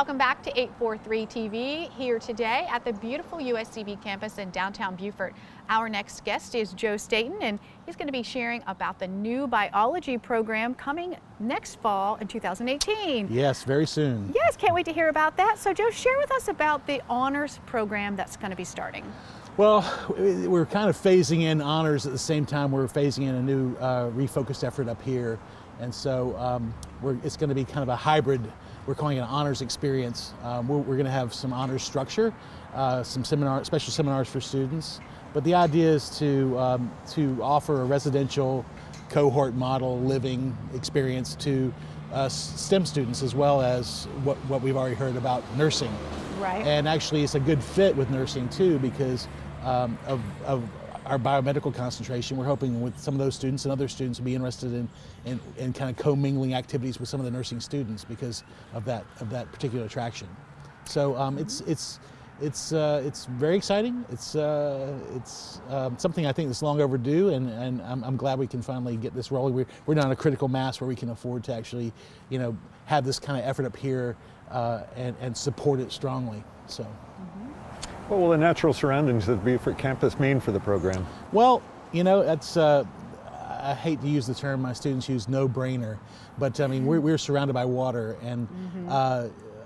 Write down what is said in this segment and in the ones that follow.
Welcome back to 843 TV, here today at the beautiful USCB campus in downtown Beaufort. Our next guest is Joe Staton, and he's going to be sharing about the new biology program coming next fall in 2018. Yes, very soon. Yes, can't wait to hear about that. So Joe, share with us about the honors program that's going to be starting. Well, we're kind of phasing in honors at the same time we're phasing in a new refocused effort up here. And so it's going to be kind of a hybrid. We're calling it an honors experience. We're going to have some honors structure, some special seminars for students. But the idea is to offer a residential cohort model living experience to STEM students, as well as what we've already heard about nursing. Right. And actually it's a good fit with nursing too, because of our biomedical concentration. We're hoping with some of those students and other students to be interested in kind of commingling activities with some of the nursing students because of that particular attraction. So it's very exciting. It's something I think that's long overdue, and I'm glad we can finally get this rolling. We're now in a critical mass where we can afford to actually, have this kind of effort up here and support it strongly. So. What will the natural surroundings of the Beaufort campus mean for the program? Well, that's, I hate to use the term my students use, no-brainer, but I mean, we're surrounded by water and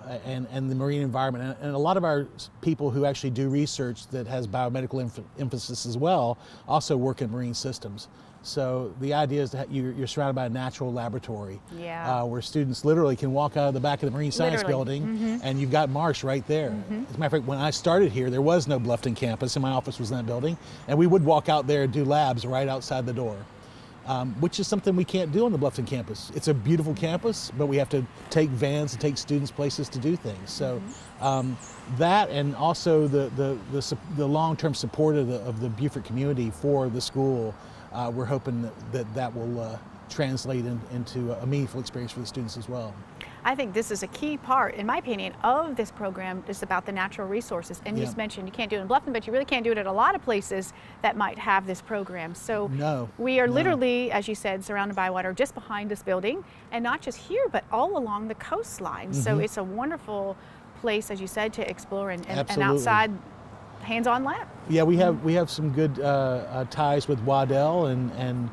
the marine environment. And a lot of our people who actually do research that has biomedical emphasis as well also work in marine systems. So the idea is that you're surrounded by a natural laboratory, where students literally can walk out of the back of the Marine Science Building and you've got marsh right there. As a matter of fact, when I started here, there was no Bluffton campus and my office was in that building, and we would walk out there and do labs right outside the door, which is something we can't do on the Bluffton campus. It's a beautiful campus, but we have to take vans and take students places to do things. So that, and also the long-term support of the Beaufort community for the school, we're hoping that will translate into a meaningful experience for the students as well. I think this is a key part, in my opinion, of this program. Is about the natural resources. And you just mentioned you can't do it in Bluffton, but you really can't do it at a lot of places that might have this program. So we are literally, as you said, surrounded by water just behind this building, and not just here, but all along the coastline. So it's a wonderful place, as you said, to explore and outside hands-on lab. Yeah, we have some good ties with Waddell, and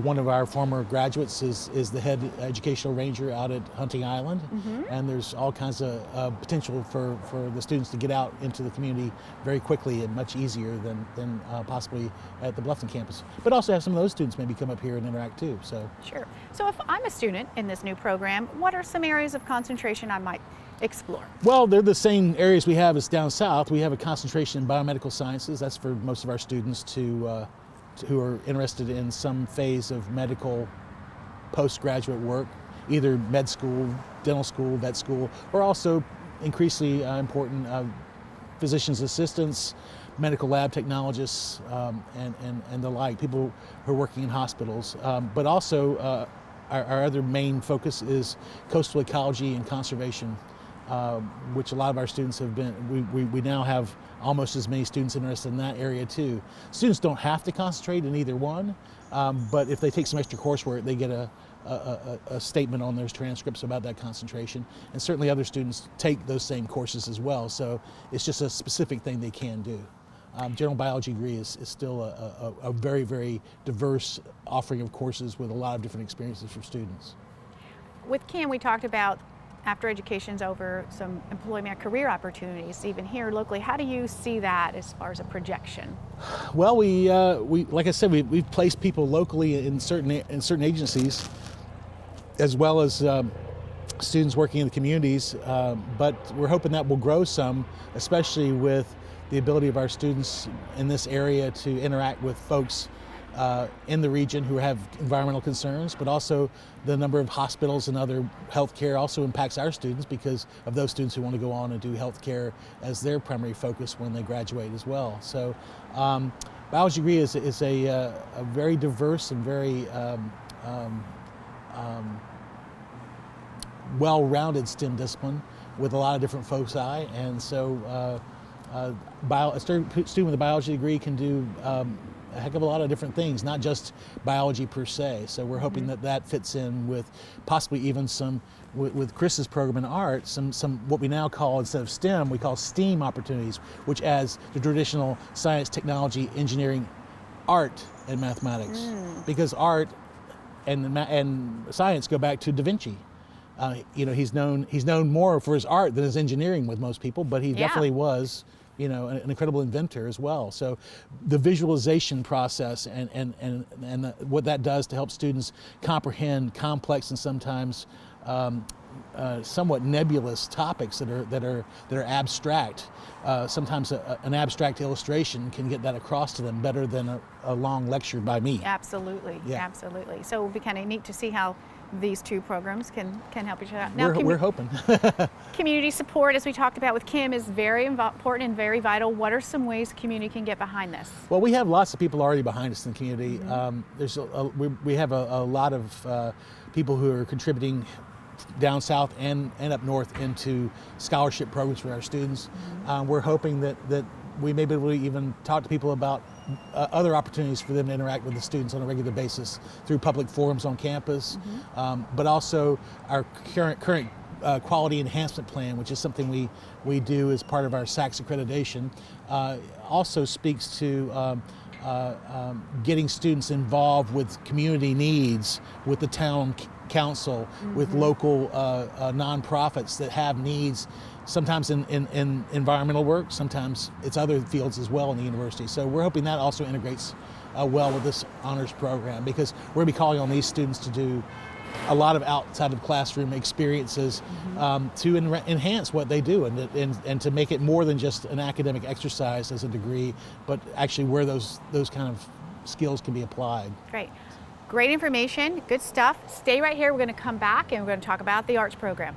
one of our former graduates is the head educational ranger out at Hunting Island, and there's all kinds of potential for the students to get out into the community very quickly and much easier than possibly at the Bluffton campus. But also have some of those students maybe come up here and interact too. So sure. So if I'm a student in this new program, what are some areas of concentration I might explore? Well, they're the same areas we have as down south. We have a concentration in biomedical sciences. That's for most of our students who are interested in some phase of medical postgraduate work, either med school, dental school, vet school, or also increasingly important physician's assistants, medical lab technologists, and the like, people who are working in hospitals. But also our other main focus is coastal ecology and conservation, which a lot of our students have been. We now have almost as many students interested in that area too. Students don't have to concentrate in either one, but if they take some extra coursework, they get a statement on their transcripts about that concentration. And certainly other students take those same courses as well, so it's just a specific thing they can do. General biology degree is still a very, very diverse offering of courses with a lot of different experiences for students. With Cam, we talked about after education's over, some employment career opportunities, even here locally. How do you see that as far as a projection? Well, we like I said, we've placed people locally in certain agencies, as well as students working in the communities. But we're hoping that will grow some, especially with the ability of our students in this area to interact with folks in the region who have environmental concerns, but also the number of hospitals and other healthcare also impacts our students because of those students who want to go on and do healthcare as their primary focus when they graduate as well. So biology degree is a very diverse and very well-rounded STEM discipline with a lot of different foci, and so a student with a biology degree can do a heck of a lot of different things, not just biology per se. So we're hoping that that fits in with possibly even some, with Chris's program in art, some what we now call, instead of STEM, we call STEAM opportunities, which adds the traditional science, technology, engineering, art, and mathematics. Because art and science go back to Da Vinci. You know, he's known more for his art than his engineering with most people, but he definitely was, you know, an incredible inventor as well. So the visualization process and what that does to help students comprehend complex and sometimes somewhat nebulous topics that are abstract. Sometimes an abstract illustration can get that across to them better than a long lecture by me. Absolutely, Yeah. absolutely. So it will be kind of neat to see how these two programs can help each other out. Now, We're hoping. Community support, as we talked about with Kim, is very important and very vital. What are some ways the community can get behind this? Well, we have lots of people already behind us in the community. We have a lot of people who are contributing down south and up north into scholarship programs for our students. We're hoping that we may be able to even talk to people about other opportunities for them to interact with the students on a regular basis through public forums on campus, but also our current quality enhancement plan, which is something we do as part of our SACS accreditation, also speaks to getting students involved with community needs, with the town council, with local nonprofits that have needs, sometimes in environmental work, sometimes it's other fields as well in the university. So we're hoping that also integrates well with this honors program, because we're going to be calling on these students to do a lot of outside of classroom experiences to enhance what they do and to make it more than just an academic exercise as a degree, but actually where those kind of skills can be applied. Great. Great information, good stuff. Stay right here. We're going to come back and we're going to talk about the arts program.